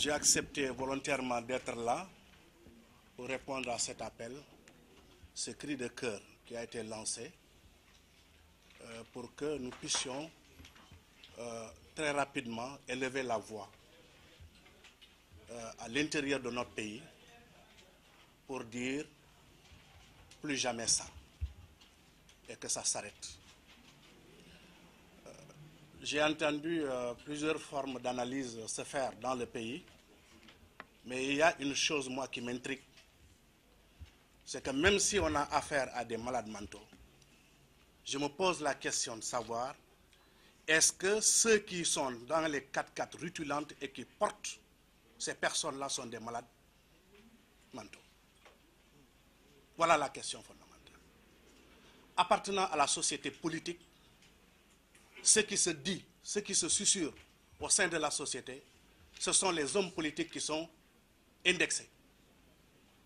J'ai accepté volontairement d'être là pour répondre à cet appel, ce cri de cœur qui a été lancé pour que nous puissions très rapidement élever la voix à l'intérieur de notre pays pour dire plus jamais ça et que ça s'arrête. J'ai entendu plusieurs formes d'analyse se faire dans le pays, mais il y a une chose, moi, qui m'intrigue, c'est que même si on a affaire à des malades mentaux, je me pose la question de savoir, est-ce que ceux qui sont dans les 4x4 rutilantes et qui portent ces personnes-là sont des malades mentaux? Voilà la question fondamentale. Appartenant à la société politique, ce qui se dit, ce qui se susurre au sein de la société, ce sont les hommes politiques qui sont indexés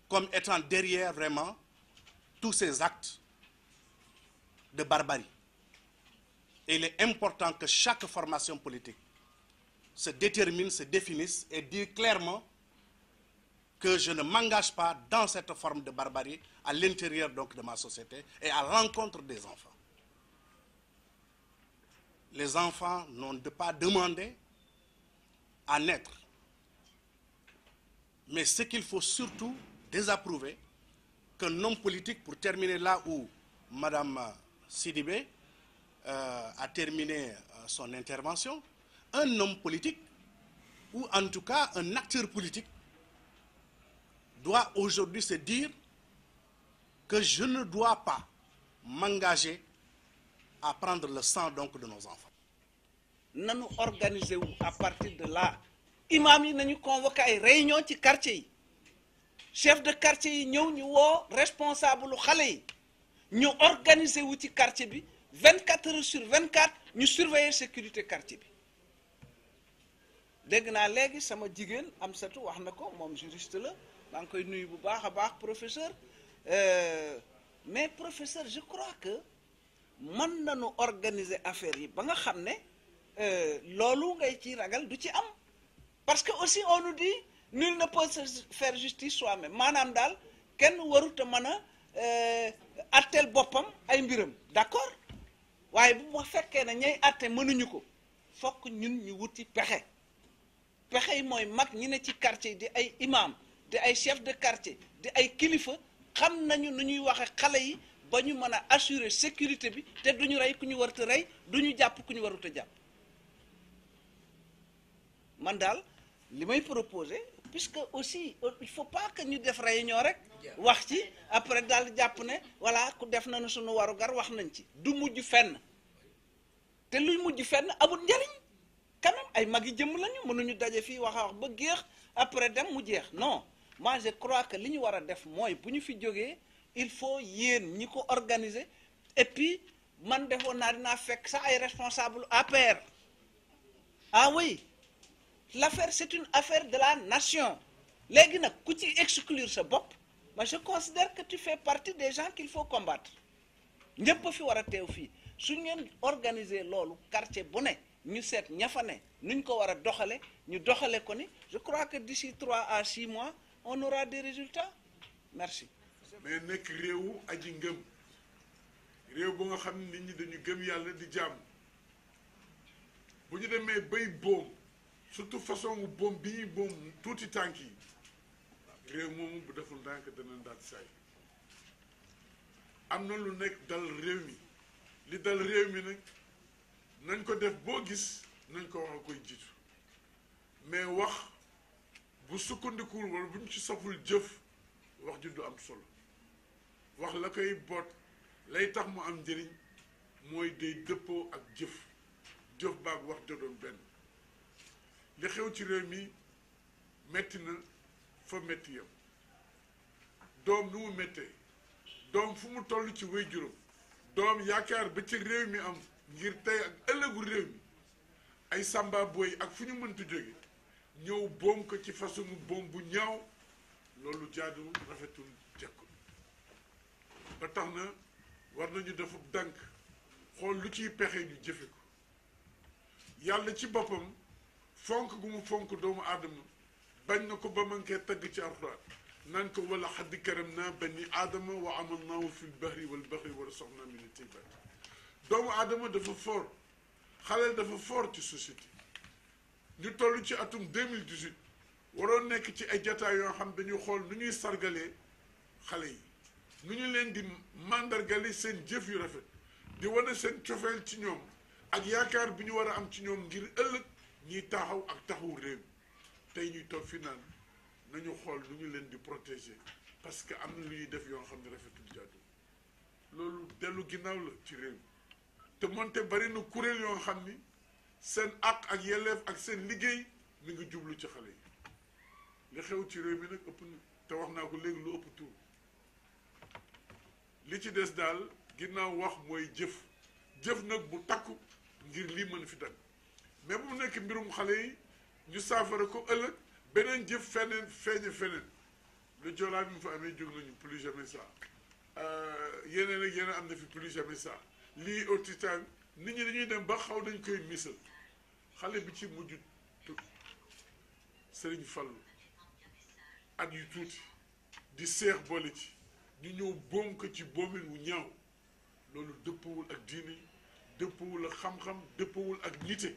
comme étant derrière vraiment tous ces actes de barbarie. Et il est important que chaque formation politique se détermine, se définisse et dise clairement que je ne m'engage pas dans cette forme de barbarie à l'intérieur donc de ma société et à l'encontre des enfants. Les enfants n'ont pas demandé à naître. Mais ce qu'il faut surtout désapprouver, qu'un homme politique, pour terminer là où Mme Sidibé a terminé son intervention, un homme politique, ou en tout cas un acteur politique, doit aujourd'hui se dire que je ne dois pas m'engager à prendre le sang donc de nos enfants. Nous organisons à partir de là. Imam yi nañu convoqué ay réunion ci quartier yi. Chef de quartier yi ñëw ñu woo responsable xale yi. Ñu organiser wu ci quartier bi 24 heures sur 24 ñu surveiller sécurité quartier bi. Dégg naa léegi sama jigéen Amsatou wax na ko moom juriste la maa ngi koy nuyu bu baax a baax professeur mais professeur je crois que mën nañu organiser affaire yi ba nga xam ne loolu ngay ci ragal du ci am parce que aussi on nous dit nul ne peut se faire justice soi-même maanaam daal kenn warut a mën a atteel boppam ay mbiram d'accord waaye bu ma fekkee ne ñay atte mënuñu ko fokk ñun ñu wuti pexe pexe yi mooy mag ñi ne ci quartier di ay imam di ay chef de quartier di ay kilifa xam nañu nu ñuy waxe xale yi ba ñu mën a assurer sécurité bi te duñu rey ku ñu warut a rey duñu jàpp ku ñu warut a jàpp man daal li may proposer puisque aussi il faut pas que ñu def réunion rek wax ci après daal jàpp ne voilà ku def nañu suñu waru gar wax nañ ci du mujj fenn te luy mujj fenn amul njariñ quand même ay mag yi jëmm lañu mënuñu daje fii wax a wax ba géex après dem mu jeex non moi je crois que li ñu war a def mooy bu ñu fi jógee il faut yéen ñi ko organiser et puis man defoon naa dinaa fekk sax ay responsable APR ah oui l'affaire c'est une affaire de la nation léegi nag ku ci exclure sa bopp moi je considère que tu fais partie des gens qu'il faut combattre ñëpp a fi war a teew fii su ngeen organiser loolu quartier bu ne ñu seet ña fa ne nuñ ko war a doxale ñu doxale ko ni je crois que d'ici 3 à 6 mois on aura des résultats merci. mais nekk réewu aji ngëm réew bu nga xam ne nit ñi dañu gëm yàlla di jàmm bu ñu demee bay boom surtout façon boom bi ñuy boom tuuti tànk yi réew moomu bu deful ndànk dana ndaat saay am na lu nekk dal réew mi li dal réew mi nag nañ ko def boo gis nañ ko wax a koy jiitu mais wax bu sukkandikuwul wala bu ñu ci saful jëf wax ji du am solo wax la koy boot lay tax mu am njëriñ mooy day dëppoo ak jëf baag wax jodoon benn li xew ci réew mi metti na fa metti yam doom nu mu méttee doom fu mu toll ci way juróom doom yaakaar ba ci réew mi am ngir tey ak ëllëgu réew mi ay samba boy ak fu ñu mënta jóge ñëw boom ko ci façon boom bu ñaaw loolu jaaduwul rafetul jekkul ba tax na war nañu def dànk xool lu ciy pexe ñu jëfe ko yàlla ci boppam fonk gu mu fonk doomu aadama bañ na ko ba man koy tagg ci alxuraan naan ko wala xaddi karam naa bani aadama wa amalnaahu fi lbahri walbahri wa rasaqnaa min at-tayyibaat doomu aadama dafa fort xale dafa fort ci société ñu toll ci atum 2018 waroon nekk ci ay jataay yoo xam dañuy xool nu ñuy sargalee xale yi nu ñu leen di màndargale seen jëf yu rafet di wane seen cofeel ci ñoom ak yaakaar bi ñu war a am ci ñoom ngir ëllëg ñiy taxaw ak taxawu réew tey ñuy toog fi naan nañu xool nu ñu leen di protéger parce que am na lu ñuy def yoo xam ne rafetul jaadu loolu dellu ginnaaw la ci réew te moonte bari na kuréel yoo xam ni seen àq ak yelleef ak seen liggéey mi ngi jublu ci xale yi li xew ci réew mi nag ëpp na te wax naa ko léegi lu ëpp tuur li ci des daal ginnaaw wax mooy jëf nag bu takku ngir lii mën fi dem mais bu nekk mbirum xale yi ñu saafara ko ëllëg beneen jëf feneen feeñe feneen lu joolaa bi mu fa amee jóg nañu plus jamais ça yeneen ak yeneen am na fi plus jamais ça lii autitan nit ñi dañuy dem ba xaw dañ koy misal xale bi ci mujj Sëriñ Fallu at yu tuuti di seex boole ci ñu ñëw boom ko ci boomin wu ñaaw loolu dëppawul ak diine dëppawul ak xam-xam dëppawul ak nite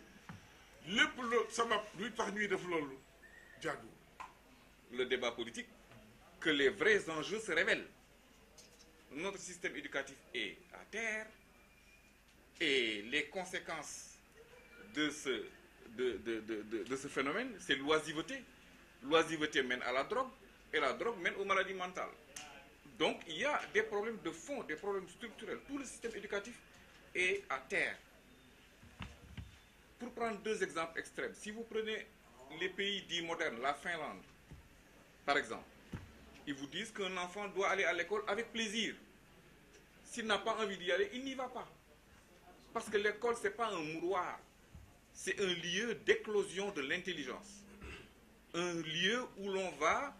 lépp loo sabab luy tax ñuy def loolu jàddu le débat politique que les vrais enjeux se révèlent. Notre système éducatif est à terre et les conséquences de ce phénomène, c'est l'oisiveté. L'oisiveté mène à la drogue et la drogue mène aux maladies mentales. Donc il y a des problèmes de fond, des problèmes structurels. Tout le système éducatif est à terre. Pour prendre deux exemples extrêmes, si vous prenez les pays dits modernes, la Finlande, par exemple, ils vous disent qu'un enfant doit aller à l'école avec plaisir. S'il n'a pas envie d'y aller, il n'y va pas. Parce que l'école, ce n'est pas un mouroir. C'est un lieu d'éclosion de l'intelligence. Un lieu où l'on va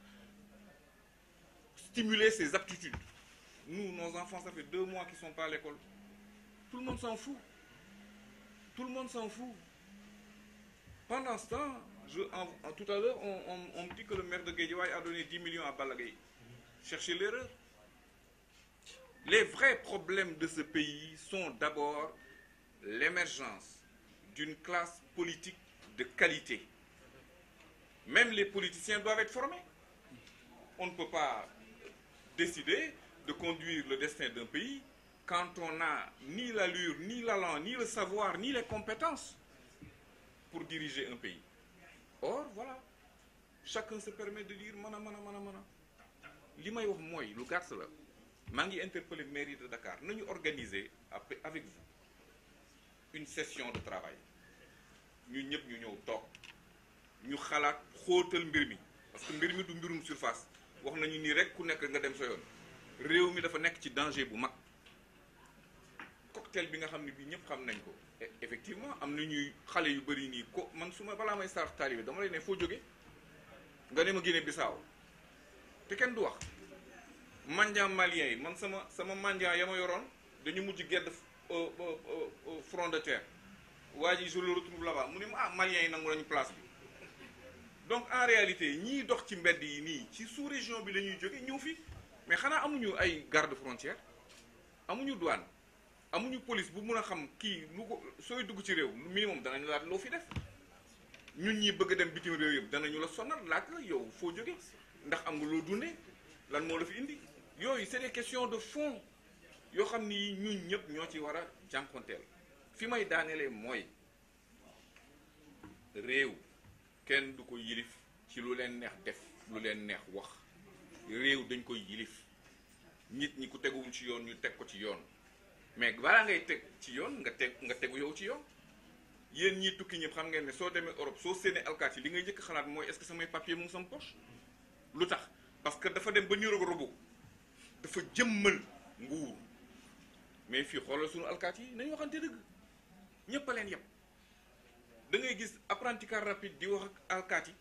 stimuler ses aptitudes. Nous, nos enfants, ça fait 2 mois qu'ils ne sont pas à l'école. Tout le monde s'en fout. Tout le monde s'en fout. Pendant ce temps, tout à l'heure, on me dit que le maire de Guédiawaye a donné 10 millions à Balagaï. Cherchez l'erreur. Les vrais problèmes de ce pays sont d'abord l'émergence d'une classe politique de qualité. Même les politiciens doivent être formés. On ne peut pas décider de conduire le destin d'un pays quand on n'a ni l'allure, ni l'allant, ni le savoir, ni les compétences pour diriger un pays. Or, voilà, chacun se permet de dire mana. Li may wax mooy lu gàtt la maa ngi interpellé mairie de Dakar nañu organiser avec vous une session de travail ñu ñëpp ñu ñëw toog ñu xalaat xóotal mbir mi parce que mbir mi du mbirum surface wax nañu nii rek ku nekk nga dem sa yoon réew mi dafa nekk ci danger bu mag cocktail bi nga xam ne bii ñëpp xam nañ ko effectivement am na ñuy xale yu bëri nii ko man su ma balaa may sar taalibe dama lay ne foo jóge nga ne ma Guinée Bissau te kenn du wax mandian malien yi man sama mandian ya ma yoroon dañu mujj gedd front de terre waa ji je le retrouve là-bas mu ne ma malien yi nangu nañu place bi donc en réalité ñiy dox ci mbedd yi nii ci sous-région bi la ñuy jóge ñëw fi mais xanaa amuñu ay garde frontière amuñu douane amuñu police bu mun a xam kii lu ko sooy dugg ci réew minimum danañ laaj loo fi def ñun ñi bëgg a dem bitim réew yëpp danañu la sonal laaj la yow foo jóge ndax am nga loo dundee lan moo la fi indi yooyu c'est des questions de fond yoo xam ni ñun ñëpp ñoo ci war a jànkonteel fi may daanelee mooy réew kenn du ko yilif ci lu leen neex def lu leen neex wax réew dañ koy yilif nit ñi ku teguwul ci yoon ñu teg ko ci yoon mais balaa ngay teg ci yoon nga tegu yow ci yoon yéen ñii tukki ñëpp xam ngeen ne soo demee Europe soo séenee alkaati li ngay njëkk xalaat mooy est-ce que samay papier mu ngi sama poche lu tax parce que dafa dem ba niroog robot dafa jëmmal nguur mais fii xoolal suñu alkaati yi nañu waxante dëgg ñëpp a leen yem da ngay gis apprenti car rapide di wax ak alkaati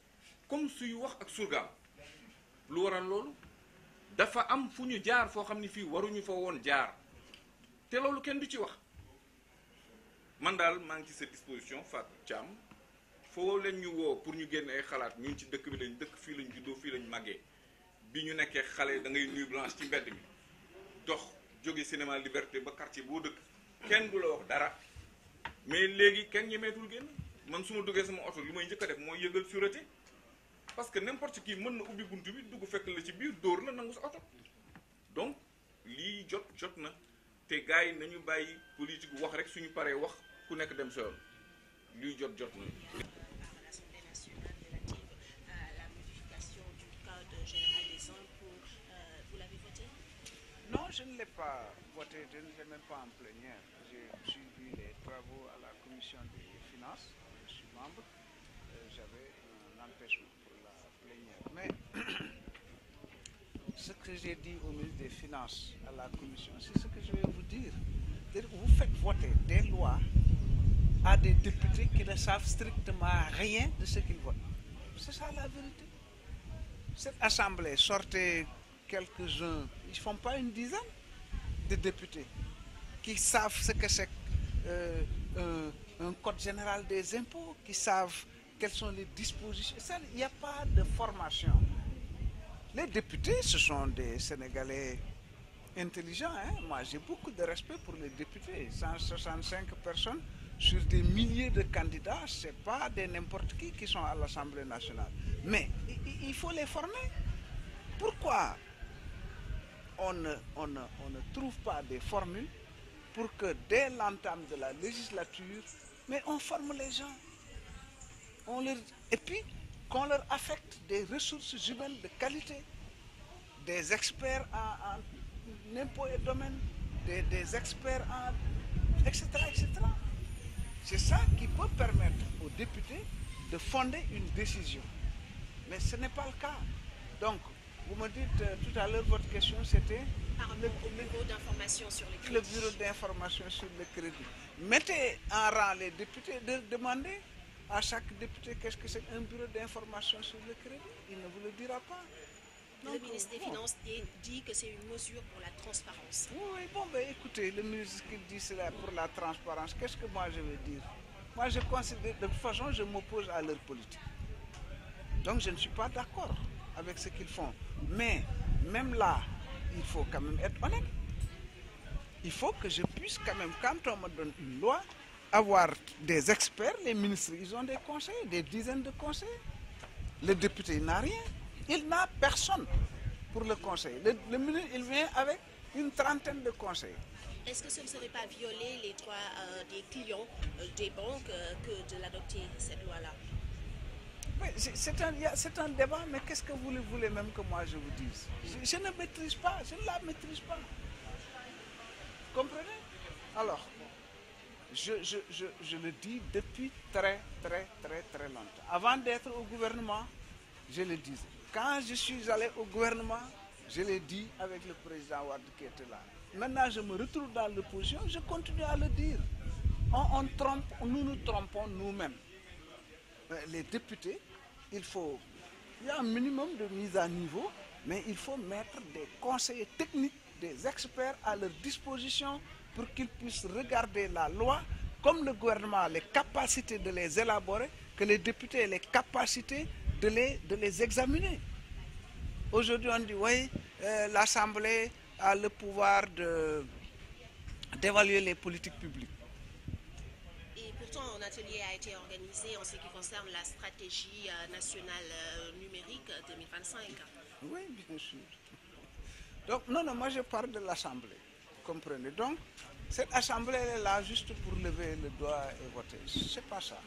comme suy wax ak surgaam lu waral loolu dafa am fu ñu jaar foo xam ne fii waruñu fa woon jaar te loolu kenn du ci wax man daal maa ngi ci sa disposition Fatou Thiam foo leen ñu woo pour ñu génn ay xalaat ñun ci dëkk bi lañ dëkk fii lañ juddoo fii lañ màggee bi ñu nekkee xale da ngay nuit blanche ci mbedd mi dox jóge cinéma liberté ba quartier boo dëkk kenn du la wax dara mais léegi kenn ñemeetul génn man su ma duggee sama oto li may njëkk a def mooy yëgal sûreté parce que n'importe qui mën na ubbi buntu bi dugg fekk la ci biir dóor la nangu sa oto donc lii jot na te gars yi nañu bàyyi politique wax rek suñu paree wax ku nekk dem sa yoon lii jot na. L'Assemblée nationale relative à la modification du code général des impôts, vous l'avez voté? Non, je ne l'ai pas voté, je ne l'ai même pas en plénière. J'ai suivi les travaux à la commission des finances, je suis membre, j'avais un empêchement pour la plénière. Mais ce que j'ai dit au ministre des Finances, à la commission, c'est ce que je vais vous dire. Vous faites voter des lois à des députés qui ne savent strictement rien de ce qu'ils votent. C'est ça la vérité. Cette assemblée sortait quelques-uns, ils ne font pas une dizaine de députés qui savent ce que c'est un code général des impôts, qui savent quelles sont les dispositions. Il n'y a pas de formation. Les députés, ce sont des Sénégalais intelligents. Moi, j'ai beaucoup de respect pour les députés. 165 personnes sur des milliers de candidats, ce n'est pas des n'importe qui sont à l'Assemblée nationale. Mais il faut les former. Pourquoi on ne trouve pas des formules pour que dès l'entame de la législature, mais on forme les gens. Et puis qu'on leur affecte des ressources humaines de qualité, des experts en impôts et domaines, des experts en... etc. etc. C'est ça qui peut permettre aux députés de fonder une décision. Mais ce n'est pas le cas. Donc, vous me dites tout à l'heure, votre question c'était... Par rapport au bureau d'information sur le crédit. Le bureau d'information sur le crédit. Mettez en rang les députés, demandez à chaque député qu'est-ce que c'est un bureau d'information sur le crédit. Il ne vous le dira pas. Le ministre des Finances dit que c'est une mesure pour la transparence. Oui, bon, ben écoutez, le ministre qui dit cela pour la transparence, qu'est-ce que moi je veux dire? Moi je considère, de toute façon, je m'oppose à leur politique. Donc je ne suis pas d'accord avec ce qu'ils font. Mais même là, il faut quand même être honnête. Il faut que je puisse quand même, quand on me donne une loi, avoir des experts. Les ministres, ils ont des conseillers, des dizaines de conseillers. Le député, il n'a rien. Il n'a personne pour le conseil. Le ministre, il vient avec une trentaine de conseillers. Est-ce que ce ne serait pas violer les droits des clients des banques que de l'adopter, cette loi-là? C'est un débat, mais qu'est-ce que vous voulez même que moi je vous dise? Je ne maîtrise pas, je ne la maîtrise pas. Comprenez? Alors, je le dis depuis très longtemps. Avant d'être au gouvernement, je le disais. Quand je suis allé au gouvernement, je l'ai dit avec le président Wade qui était là. Maintenant, je me retrouve dans l'opposition, je continue à le dire. Nous nous trompons nous-mêmes. Les députés, il y a un minimum de mise à niveau, mais il faut mettre des conseillers techniques, des experts à leur disposition pour qu'ils puissent regarder la loi, comme le gouvernement a les capacités de les élaborer, que les députés aient les capacités de les examiner. Aujourd'hui, on dit, oui, l'Assemblée a le pouvoir d'évaluer les politiques publiques. Et pourtant, un atelier a été organisé en ce qui concerne la stratégie nationale numérique 2025. Oui, bien sûr. Donc, non, moi je parle de l'Assemblée, comprenez. Donc, cette Assemblée elle est là juste pour lever le doigt et voter. C'est pas ça.